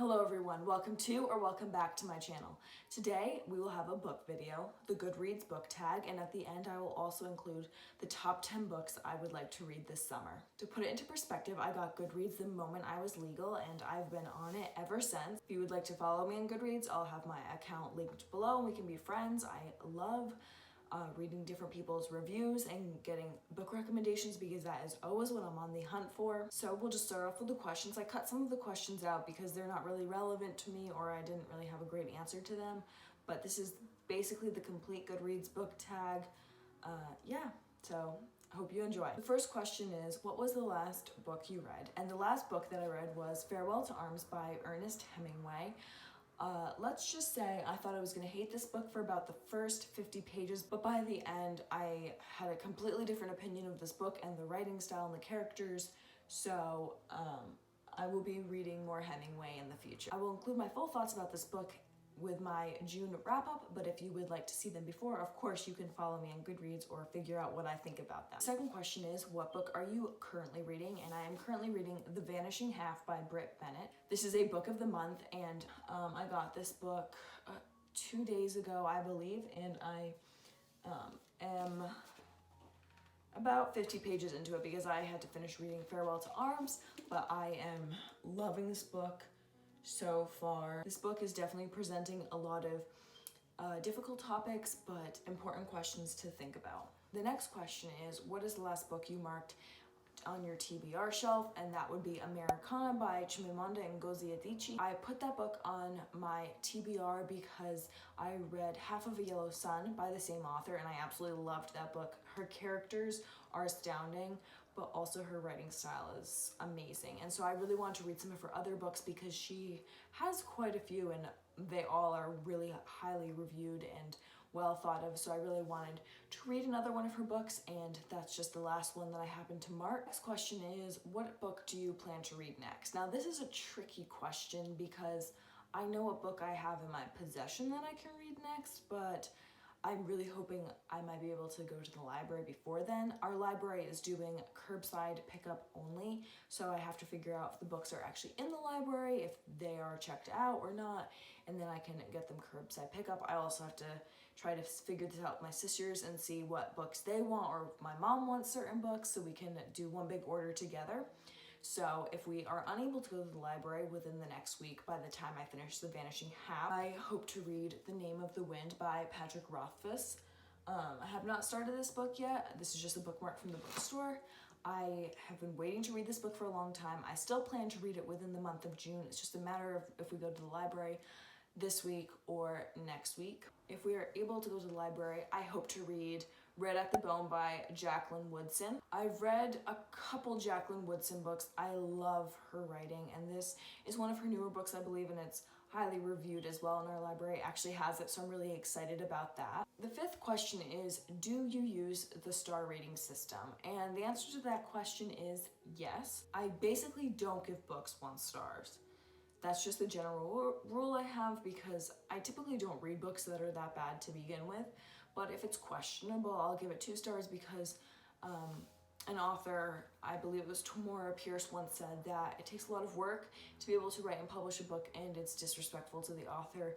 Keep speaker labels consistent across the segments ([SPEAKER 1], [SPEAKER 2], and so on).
[SPEAKER 1] Hello everyone, welcome to or welcome back to my channel. Today we will have a book video, the Goodreads Book Tag, and at the end I will also include the top 10 books I would like to read this summer. To put it into perspective, I got Goodreads the moment I was legal and I've been on it ever since. If you would like to follow me on Goodreads, I'll have my account linked below and we can be friends. I love reading different people's reviews and getting book recommendations because that is always what I'm on the hunt for. So we'll just start off with the questions. I cut some of the questions out because they're not really relevant to me or I didn't really have a great answer to them. But this is basically the complete Goodreads book tag. So I hope you enjoy. The first question is, what was the last book you read? And the last book that I read was Farewell to Arms by Ernest Hemingway. Let's just say I thought I was going to hate this book for about the first 50 pages, but by the end I had a completely different opinion of this book and the writing style and the characters, so I will be reading more Hemingway in the future. I will include my full thoughts about this book with my June wrap-up, but if you would like to see them before, of course you can follow me on Goodreads or figure out what I think about them. The second question is, what book are you currently reading? And I am currently reading The Vanishing Half by Britt Bennett. This is a book of the month, and I got this book 2 days ago, I believe, and I am about 50 pages into it because I had to finish reading Farewell to Arms, but I am loving this book so far. This book is definitely presenting a lot of difficult topics, but important questions to think about. The next question is, what is the last book you marked on your TBR shelf? And that would be Americana by Chimamanda Ngozi Adichie. I put that book on my TBR because I read Half of a Yellow Sun by the same author and I absolutely loved that book. Her characters are astounding, but also her writing style is amazing. And so I really want to read some of her other books because she has quite a few and they all are really highly reviewed and well thought of. So I really wanted to read another one of her books, and that's just the last one that I happened to mark. Next question is, what book do you plan to read next? Now this is a tricky question because I know what book I have in my possession that I can read next, but I'm really hoping I might be able to go to the library before then. Our library is doing curbside pickup only, so I have to figure out if the books are actually in the library, if they are checked out or not, and then I can get them curbside pickup. I also have to try to figure this out with my sisters and see what books they want, or if my mom wants certain books, so we can do one big order together. So if we are unable to go to the library within the next week, by the time I finish The Vanishing Half, I hope to read The Name of the Wind by Patrick Rothfuss. I have not started this book yet. This is just a bookmark from the bookstore. I have been waiting to read this book for a long time. I still plan to read it within the month of June. It's just a matter of if we go to the library this week or next week. If we are able to go to the library, I hope to read Red at the Bone by Jacqueline Woodson. I've read a couple Jacqueline Woodson books. I love her writing, and this is one of her newer books, I believe, and it's highly reviewed as well, and our library actually has it, so I'm really excited about that. The fifth question is, do you use the star rating system? And the answer to that question is yes. I basically don't give books 1 stars. That's just the general rule I have because I typically don't read books that are that bad to begin with. But if it's questionable, I'll give it 2 stars because an author, I believe it was Tamora Pierce, once said that it takes a lot of work to be able to write and publish a book, and it's disrespectful to the author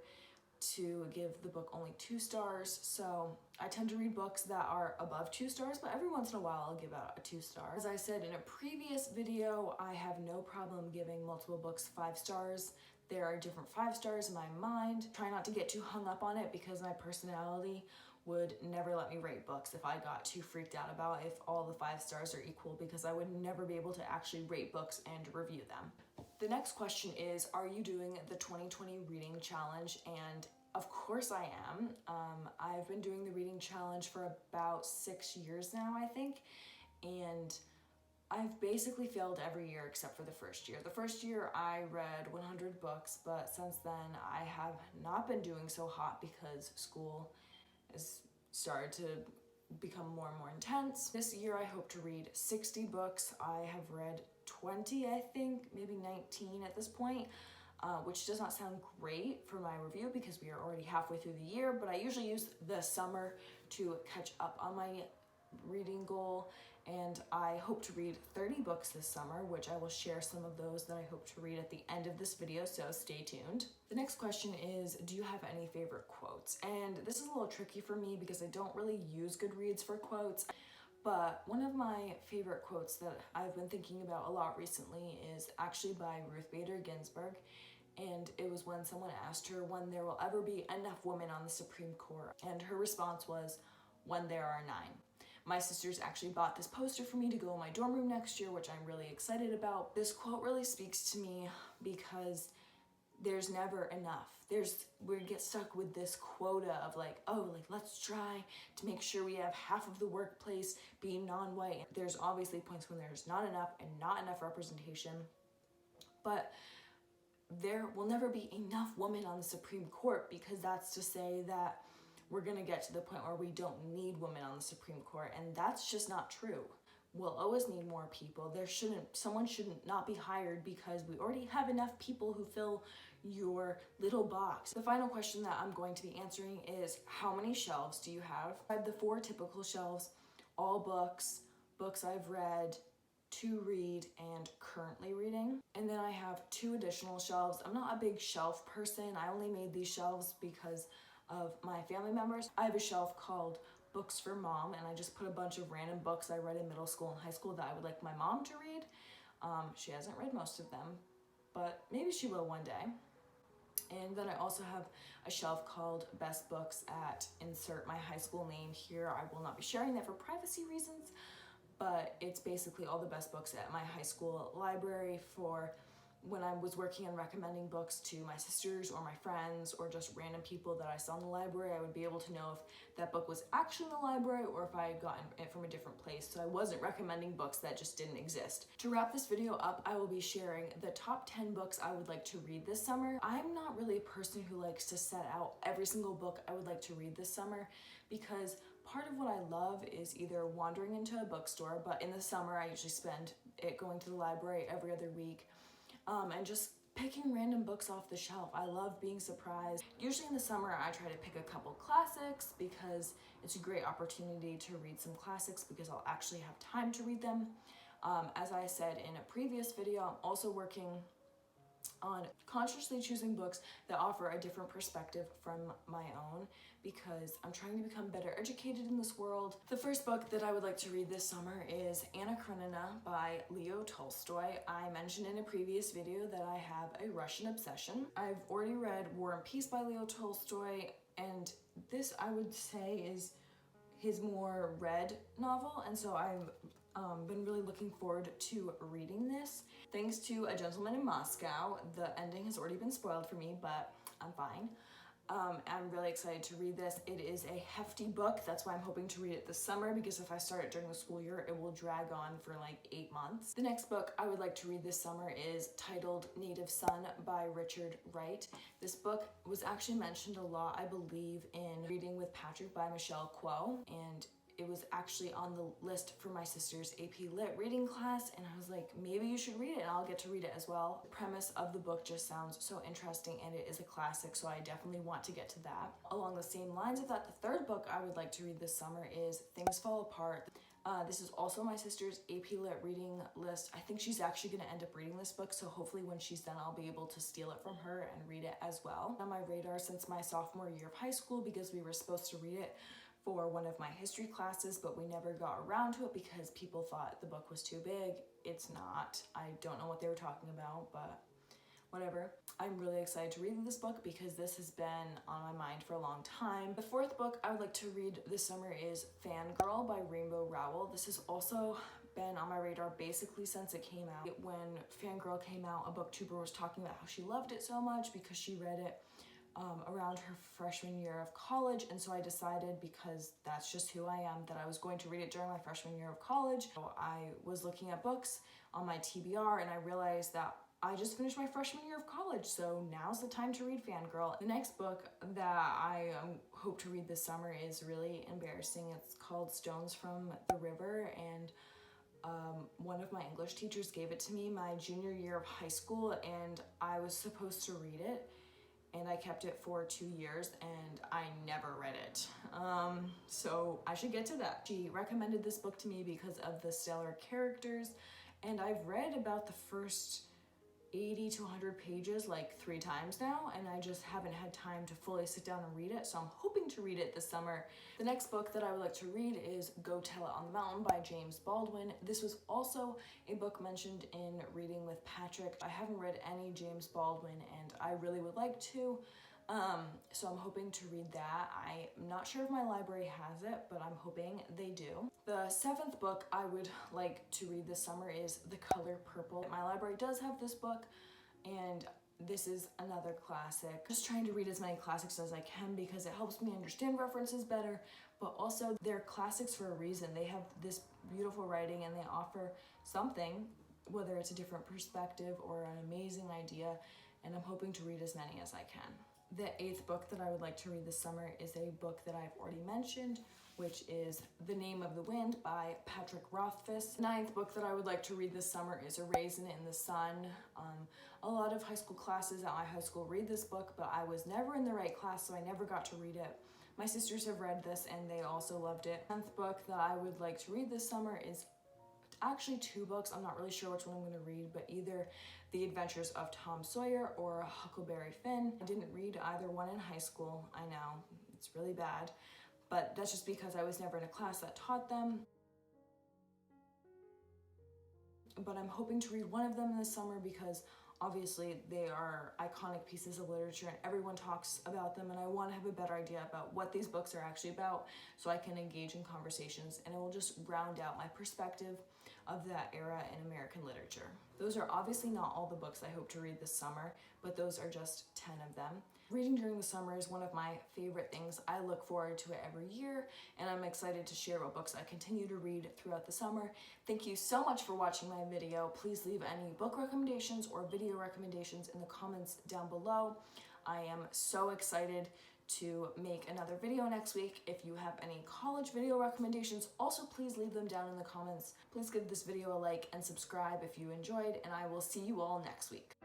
[SPEAKER 1] to give the book only 2 stars. So I tend to read books that are above 2 stars, but every once in a while I'll give out a 2 star. As I said in a previous video, I have no problem giving multiple books 5 stars. There are different 5 stars in my mind. Try not to get too hung up on it because my personality would never let me rate books if I got too freaked out about if all the 5 stars are equal, because I would never be able to actually rate books and review them. The next question is, are you doing the 2020 reading challenge? And of course I am. I've been doing the reading challenge for about 6 years now, I think, and I've basically failed every year except for the first year. The first year I read 100 books, but since then I have not been doing so hot because school has started to become more and more intense. This year I hope to read 60 books. I have read 20, I think, maybe 19 at this point, which does not sound great for my review because we are already halfway through the year, but I usually use the summer to catch up on my reading goal and I hope to read 30 books this summer, which I will share some of those that I hope to read at the end of this video, so stay tuned. The next question is, do you have any favorite quotes? And this is a little tricky for me because I don't really use Goodreads for quotes, but one of my favorite quotes that I've been thinking about a lot recently is actually by Ruth Bader Ginsburg, and it was when someone asked her when there will ever be enough women on the Supreme Court, and her response was, when there are 9. My sisters actually bought this poster for me to go in my dorm room next year, which I'm really excited about. This quote really speaks to me because there's never enough. We get stuck with this quota of let's try to make sure we have half of the workplace being non-white. There's obviously points when there's not enough and not enough representation, but there will never be enough women on the Supreme Court, because that's to say that we're gonna get to the point where we don't need women on the Supreme Court, and that's just not true. We'll always need more people. Someone shouldn't not be hired because we already have enough people who fill your little box. The final question that I'm going to be answering is, how many shelves do you have? I have the 4 typical shelves: all books, books I've read, to read, and currently reading. And then I have 2 additional shelves. I'm not a big shelf person. I only made these shelves because of my family members. I have a shelf called Books for Mom, and I just put a bunch of random books I read in middle school and high school that I would like my mom to read. She hasn't read most of them, but maybe she will one day. And then I also have a shelf called Best Books at insert my high school name here. I will not be sharing that for privacy reasons, but it's basically all the best books at my high school library for when I was working on recommending books to my sisters or my friends or just random people that I saw in the library. I would be able to know if that book was actually in the library or if I had gotten it from a different place, so I wasn't recommending books that just didn't exist. To wrap this video up, I will be sharing the top 10 books I would like to read this summer. I'm not really a person who likes to set out every single book I would like to read this summer, because part of what I love is either wandering into a bookstore, but in the summer I usually spend it going to the library every other week, and just picking random books off the shelf. I love being surprised. Usually in the summer I try to pick a couple classics because it's a great opportunity to read some classics because I'll actually have time to read them. As I said in a previous video, I'm also working on consciously choosing books that offer a different perspective from my own, because I'm trying to become better educated in this world. The first book that I would like to read this summer is Anna Karenina by Leo Tolstoy. I mentioned in a previous video that I have a Russian obsession. I've already read War and Peace by Leo Tolstoy, and this I would say is his more read novel, and so I've been really looking forward to reading this. Thanks to A Gentleman in Moscow, the ending has already been spoiled for me, but I'm fine. I'm really excited to read this. It is a hefty book. That's why I'm hoping to read it this summer, because if I start it during the school year, it will drag on for like 8 months. The next book I would like to read this summer is titled Native Son by Richard Wright. This book was actually mentioned a lot, I believe, in Reading with Patrick by Michelle Kuo, and it was actually on the list for my sister's AP Lit reading class, and I was like, maybe you should read it and I'll get to read it as well. The premise of the book just sounds so interesting, and it is a classic, so I definitely want to get to that. Along the same lines of that, the third book I would like to read this summer is Things Fall Apart. This is also my sister's AP Lit reading list. I think she's actually going to end up reading this book, so hopefully when she's done, I'll be able to steal it from her and read it as well. On my radar since my sophomore year of high school, because we were supposed to read it for one of my history classes, but we never got around to it because people thought the book was too big. It's not. I don't know what they were talking about, but whatever. I'm really excited to read this book because this has been on my mind for a long time. The fourth book I would like to read this summer is Fangirl by Rainbow Rowell. This has also been on my radar basically since it came out. When Fangirl came out, a booktuber was talking about how she loved it so much because she read it around her freshman year of college, and so I decided, because that's just who I am, that I was going to read it during my freshman year of college. So I was looking at books on my TBR, and I realized that I just finished my freshman year of college, so now's the time to read Fangirl. The next book that I hope to read this summer is really embarrassing. It's called Stones from the River, and one of my English teachers gave it to me my junior year of high school, and I was supposed to read it. and I kept it for 2 years and I never read it. So I should get to that. She recommended this book to me because of the stellar characters, and I've read about the first 80 to 100 pages like 3 times now, and I just haven't had time to fully sit down and read it, so I'm hoping to read it this summer. The next book that I would like to read is Go Tell It on the Mountain by James Baldwin. This was also a book mentioned in Reading with Patrick. I haven't read any James Baldwin and I really would like to, so I'm hoping to read that. I'm not sure if my library has it, but I'm hoping they do. The 7th book I would like to read this summer is The Color Purple. My library does have this book, and this is another classic. Just trying to read as many classics as I can because it helps me understand references better, but also they're classics for a reason. They have this beautiful writing and they offer something, whether it's a different perspective or an amazing idea, and I'm hoping to read as many as I can. The 8th book that I would like to read this summer is a book that I've already mentioned, which is The Name of the Wind by Patrick Rothfuss. The 9th book that I would like to read this summer is A Raisin in the Sun. A lot of high school classes at my high school read this book, but I was never in the right class, so I never got to read it. My sisters have read this and they also loved it. The 10th book that I would like to read this summer is actually 2 books. I'm not really sure which one I'm going to read, but either The Adventures of Tom Sawyer or Huckleberry Finn. I didn't read either one in high school. I know, it's really bad, but that's just because I was never in a class that taught them. But I'm hoping to read one of them in the summer because obviously they are iconic pieces of literature and everyone talks about them, and I want to have a better idea about what these books are actually about so I can engage in conversations, and it will just round out my perspective of that era in American literature. Those are obviously not all the books I hope to read this summer, but those are just 10 of them. Reading during the summer is one of my favorite things. I look forward to it every year, and I'm excited to share what books I continue to read throughout the summer. Thank you so much for watching my video. Please leave any book recommendations or video recommendations in the comments down below. I am so excited to make another video next week. If you have any college video recommendations, also please leave them down in the comments. Please give this video a like and subscribe if you enjoyed, and I will see you all next week.